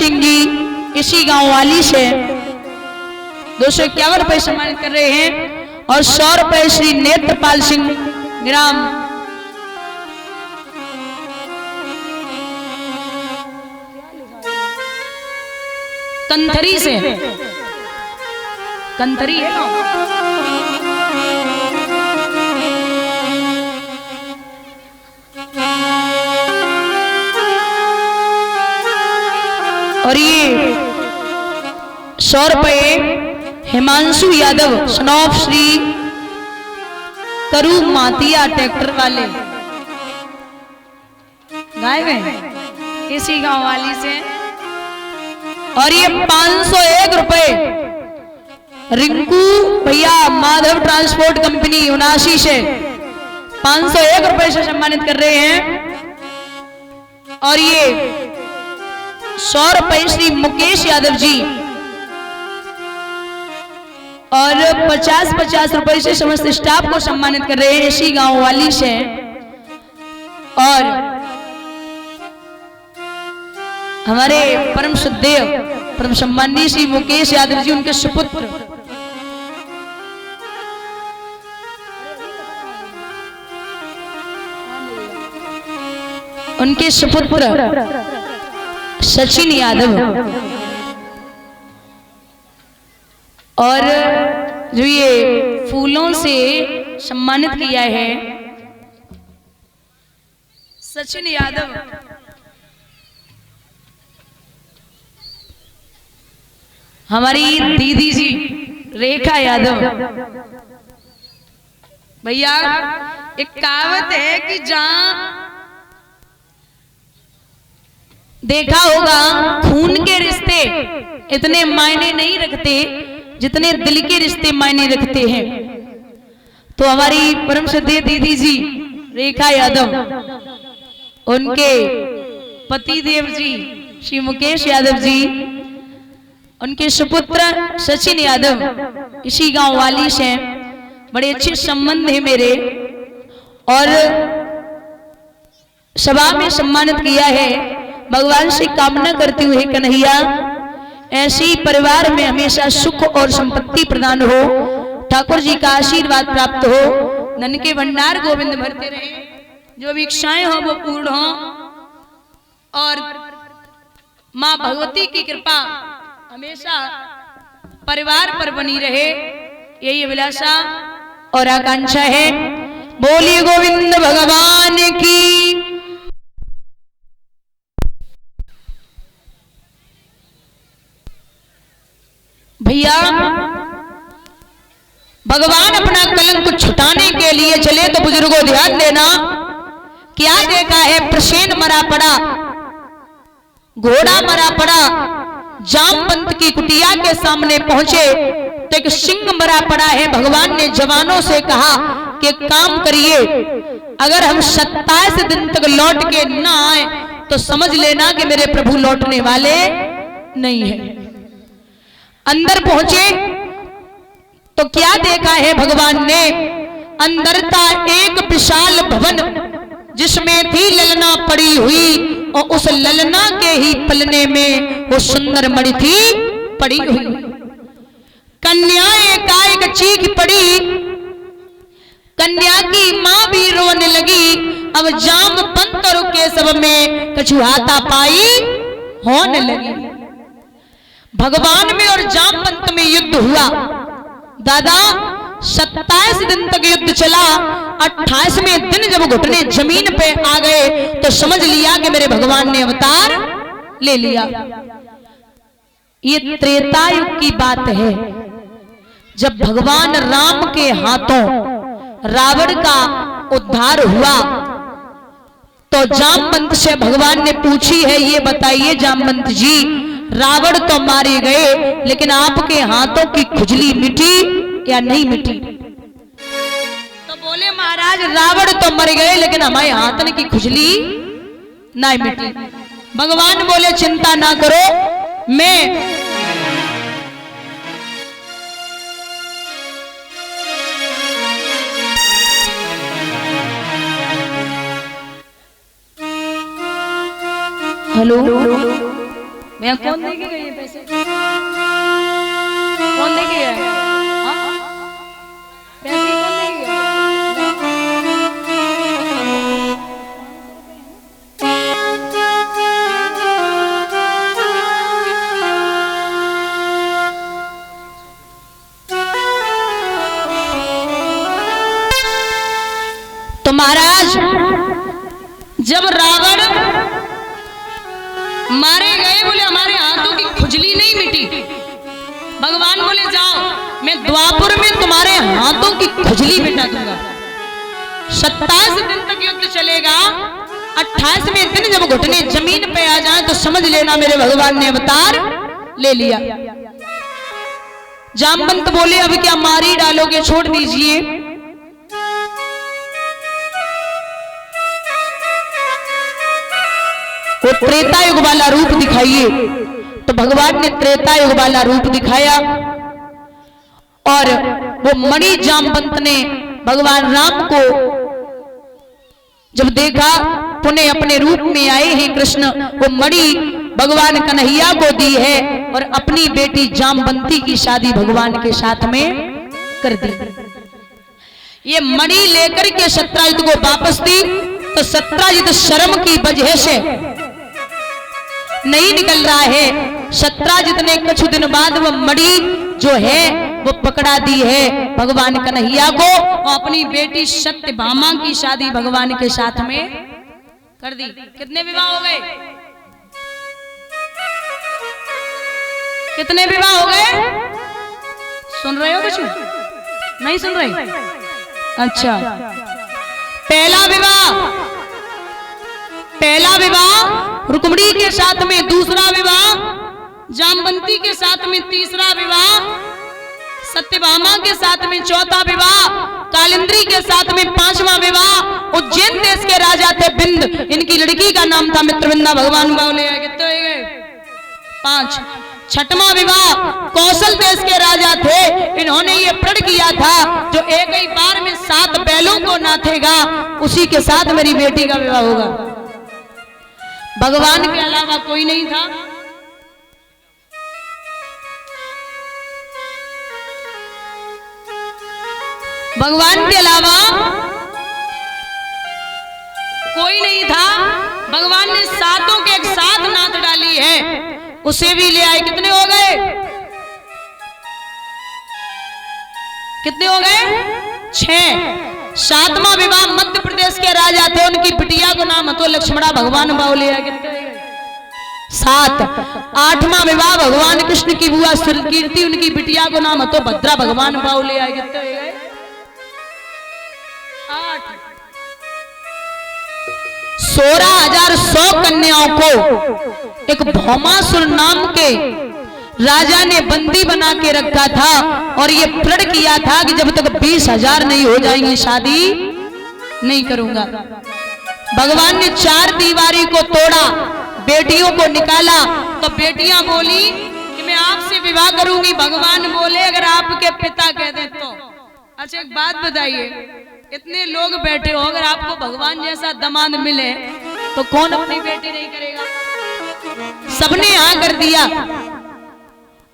सिंह जी इसी गांव वाली से 251 रुपए सम्मानित कर रहे हैं और 100 रुपए श्री नेत्रपाल सिंह ग्राम कंथरी से, कंथरी है ना? और ये 100 रुपए हिमांशु यादव सनौफ श्री करू मातिया ट्रैक्टर वाले गाय गए इसी गांव वाली से। और ये 501 रुपए रिंकू भैया माधव ट्रांसपोर्ट कंपनी 79 से 501 रुपए से सम्मानित कर रहे हैं। और ये 100 रुपए श्री मुकेश यादव जी और 50-50 रुपए से समस्त स्टाफ को सम्मानित कर रहे हैं इसी गांव वाली से। और हमारे परम श्रद्धेय परम सम्माननीय श्री मुकेश यादव जी उनके सुपुत्र सचिन यादव और जो ये फूलों से सम्मानित किया है सचिन यादव, हमारी दीदी जी रेखा यादव। भैया एक कहावत है कि जहां देखा होगा खून के रिश्ते इतने मायने नहीं रखते जितने दिल के रिश्ते मायने रखते हैं, तो हमारी परम श्रद्धेय दीदी जी रेखा यादव उनके पति देव जी श्री मुकेश यादव जी उनके सुपुत्र सचिन यादव इसी गांव वाली से बड़े अच्छे संबंध है मेरे। और सभा में सम्मानित किया है। भगवान से कामना करते हुए कन्हैया ऐसी परिवार में हमेशा सुख और संपत्ति प्रदान हो, ठाकुर जी का आशीर्वाद प्राप्त हो, धन के भंडार गोविंद भरते रहे, जो भी इच्छाएं हो वो पूर्ण हो और मां भगवती की कृपा हमेशा परिवार पर बनी रहे, यही अभिलाषा और आकांक्षा है। बोलिए गोविंद भगवान की। भैया भगवान अपना कलंक छुटाने के लिए चले तो बुजुर्गों ध्यान देना, क्या देखा है? प्रसेन मरा पड़ा, घोड़ा मरा पड़ा, जामवंत की कुटिया के सामने पहुंचे तो एक सिंह मरा पड़ा है। भगवान ने जवानों से कहा कि काम करिए, अगर हम 27 दिन तक लौट के ना आए तो समझ लेना कि मेरे प्रभु लौटने वाले नहीं है। अंदर पहुंचे तो क्या देखा है भगवान ने? अंदर था एक विशाल भवन जिसमें थी ललना पड़ी हुई और उस ललना के ही पलने में वो सुंदर मणि थी पड़ी हुई। कन्या एकाएक चीख पड़ी, कन्या की मां भी रोने लगी। अब जामवंत के सब में कछुआता पाई होने लगी। भगवान में और जामवंत में युद्ध हुआ। दादा 27 दिन तक युद्ध चला। 28वें दिन जब घुटने जमीन पे आ गए तो समझ लिया कि मेरे भगवान ने अवतार ले लिया। ये त्रेता युग की बात है, जब भगवान राम के हाथों रावण का उद्धार हुआ तो जामवंत से भगवान ने पूछी है, ये बताइए जामवंत जी, रावण तो मारे गए लेकिन आपके हाथों की खुजली मिटी या नहीं मिटी? तो बोले महाराज रावण तो मर गए लेकिन हमारे हाथन की खुजली नहीं मिटी। भगवान बोले चिंता ना करो, मैं हेलो भैया कौन देके गए ये पैसे? कौन देके गया? पैसे कौन देके गया? तो महाराज जब रावण मारे गए, बोले हमारे हाथों की खुजली नहीं मिटी। भगवान बोले जाओ, मैं द्वापर में तुम्हारे हाथों की खुजली मिटा दूंगा। 27 दिन तक युद्ध चलेगा। 28वें दिन जब घुटने जमीन पे आ जाए तो समझ लेना मेरे भगवान ने अवतार ले लिया। जामवंत बोले अब क्या मारी डालोगे, छोड़ दीजिए। वो त्रेता युग वाला रूप दिखाइए। तो भगवान ने त्रेता युग वाला रूप दिखाया और वो मणि जामवंत ने भगवान राम को जब देखा, पुनः अपने रूप में आए हैं कृष्ण, वो मणि भगवान कन्हैया को दी है और अपनी बेटी जामवंती की शादी भगवान के साथ में कर दी। ये मणि लेकर के सत्राजित को वापस दी तो सत्राजित शर्म की वजह से नहीं निकल रहा है। सत्राजित ने कुछ दिन बाद वो मणि जो है वो पकड़ा दी है भगवान कन्हैया को और अपनी बेटी सत्यभामा की शादी भगवान के साथ में कर दी। कितने विवाह हो गए? कितने विवाह हो गए? सुन रहे हो कुछ? नहीं सुन रहे? अच्छा, पहला विवाह रुक्मिणी के साथ में, दूसरा विवाह जामवंती के साथ में, तीसरा विवाह सत्यभामा के साथ में, चौथा विवाह कालिंद्री के साथ में, पांचवा विवाह उज्जैन देश के राजा थे बिंद, इनकी लड़की का नाम था मित्रविंदा। भगवान बावले कितने हो गए? 5। छठवां विवाह कौशल देश के राजा थे, इन्होंने ये प्रण किया था जो एक ही बार में 7 बैलों को नाथेगा उसी के साथ मेरी बेटी का विवाह होगा। भगवान के अलावा कोई नहीं था। भगवान के अलावा कोई नहीं था। भगवान ने 7 के एक साथ नाथ डाली है, उसे भी ले आए। कितने हो गए? कितने हो गए? 6। 7वां विवाह मध्य प्रदेश के राजा थे, उनकी बिटिया को नाम तो लक्ष्मणा। भगवान बावले 7। 8वां विवाह भगवान कृष्ण की बुआ कीर्ति, उनकी बिटिया को नाम तो भद्रा। भगवान बावले 8। 16,100 कन्याओं को एक भौमासुर नाम के राजा ने बंदी बना के रखा था और ये प्रण किया था कि जब तक 20,000 नहीं हो जाएंगे शादी नहीं करूंगा। भगवान ने 4 दीवारी को तोड़ा, बेटियों को निकाला तो बेटियां बोली कि मैं आपसे विवाह करूंगी। भगवान बोले अगर आपके पिता कह दे तो। अच्छा एक बात बताइए, इतने लोग बैठे हो, अगर आपको भगवान जैसा दामाद मिले तो कौन अपनी बेटी नहीं करेगा? सबने हाँ कर दिया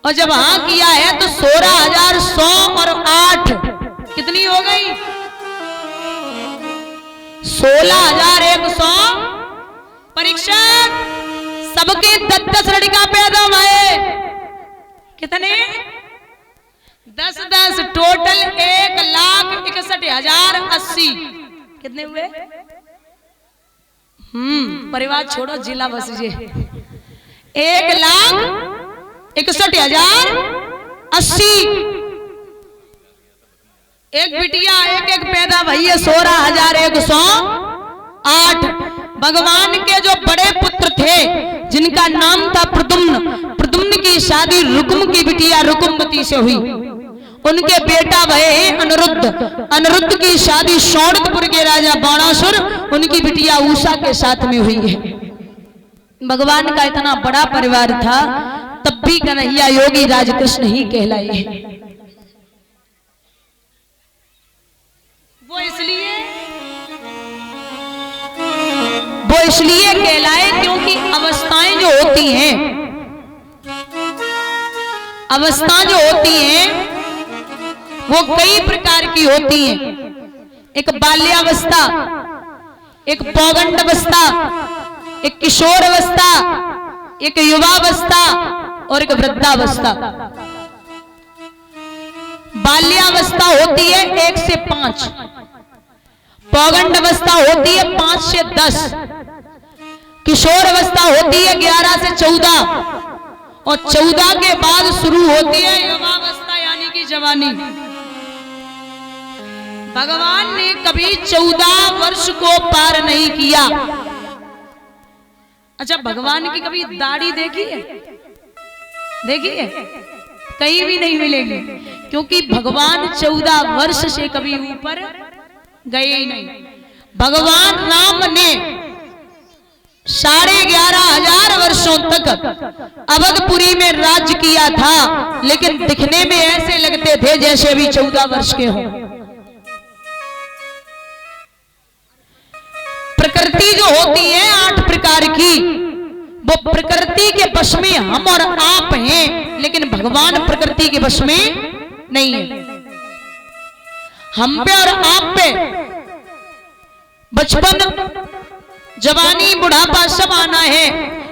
और जब हाँ किया है तो 16,100 और 8 कितनी हो गई? 16,100। परीक्षा सबके 10-10 लड़का पैदा हुए। कितने? 10-10 टोटल 1,61,080। कितने हुए? परिवार छोड़ो, जिला बस जे 1,61,080। एक बिटिया एक पैदा भई है 16,108। भगवान के जो बड़े पुत्र थे जिनका नाम था प्रद्युम्न, प्रद्युम्न की शादी रुकुम की बिटिया रुकुमवती से हुई। उनके बेटा भये हैं अनिरुद्ध, अनिरुद्ध की शादी शौनकपुर के राजा बाणासुर, उनकी बिटिया उषा के साथ में हुई है। भगवान का इतना बड़ा परिवार था, तब भी कन्हैया योगी राजकृष्ण ही कहलाए हैं। वो इसलिए कहलाए क्योंकि अवस्थाएं जो होती हैं अवस्था जो होती है वो कई प्रकार की होती हैं। एक बाल्यावस्था, एक पौगंड अवस्था, एक किशोर अवस्था, एक युवावस्था और एक वृद्धावस्था। बाल्यावस्था होती है 1 से 5, पौगंड अवस्था होती है 5 से 10, किशोर अवस्था होती है 11 से 14 और 14 के बाद शुरू होती है युवावस्था यानी कि जवानी। भगवान ने कभी 14 वर्ष को पार नहीं किया। अच्छा, भगवान की कभी दाढ़ी देखी है? देखी है? कहीं भी नहीं मिलेगी, क्योंकि भगवान 14 वर्ष से कभी ऊपर गए ही नहीं। भगवान राम ने 11,500 वर्षों तक अवधपुरी में राज्य किया था, लेकिन दिखने में ऐसे लगते थे जैसे अभी 14 वर्ष के हों। प्रकृति जो होती है 8 प्रकार की, वो प्रकृति के वश में हम और आप हैं, लेकिन भगवान प्रकृति के वश में नहीं है। हम पे और आप पे बचपन, जवानी, बुढ़ापा सब आना है,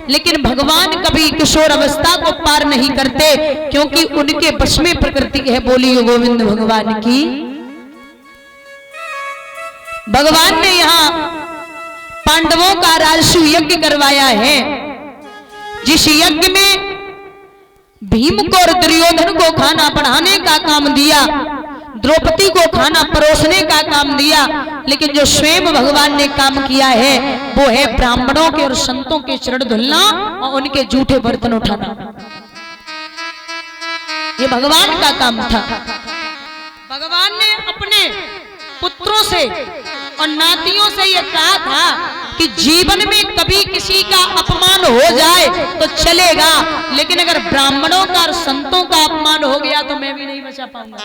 लेकिन भगवान कभी किशोर अवस्था को पार नहीं करते, क्योंकि उनके वश में प्रकृति है। बोलिए गोविंद भगवान की। भगवान ने यहाँ पांडवों का राजसू यज्ञ करवाया है, जिस यज्ञ में भीम को और दुर्योधन को खाना बढ़ाने का काम दिया, द्रौपदी को खाना परोसने का काम दिया, लेकिन जो स्वयं भगवान ने काम किया है वो है ब्राह्मणों के और संतों के चरण धुलना और उनके जूठे बर्तन उठाना। ये भगवान का काम था। भगवान ने अपने पुत्रों से और नातियों से ये कहा था कि जीवन में कभी किसी का अपमान हो जाए तो चलेगा, लेकिन अगर ब्राह्मणों का और संतों का अपमान हो गया तो मैं भी नहीं बचा पाऊंगा।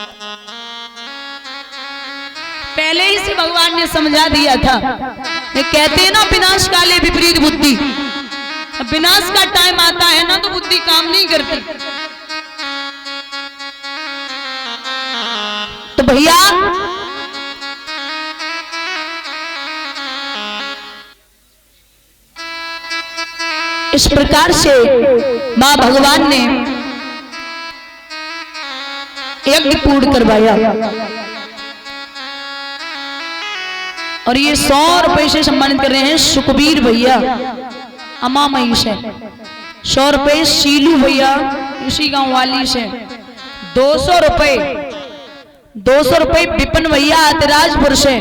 पहले ही से भगवान ने समझा दिया था। ये कहते हैं ना, विनाश काले विपरीत बुद्धि। विनाश का टाइम आता है ना तो बुद्धि काम नहीं करती। तो भैया इस प्रकार से मां भगवान ने यज्ञ पूर्ण करवाया और ये 100 रुपए से सम्मानित कर रहे हैं सुखबीर भैया अमामई से, 100 रुपए सीलू भैया उसी गांव वाली से, 200 रुपए विपिन भैया अतराजपुर से,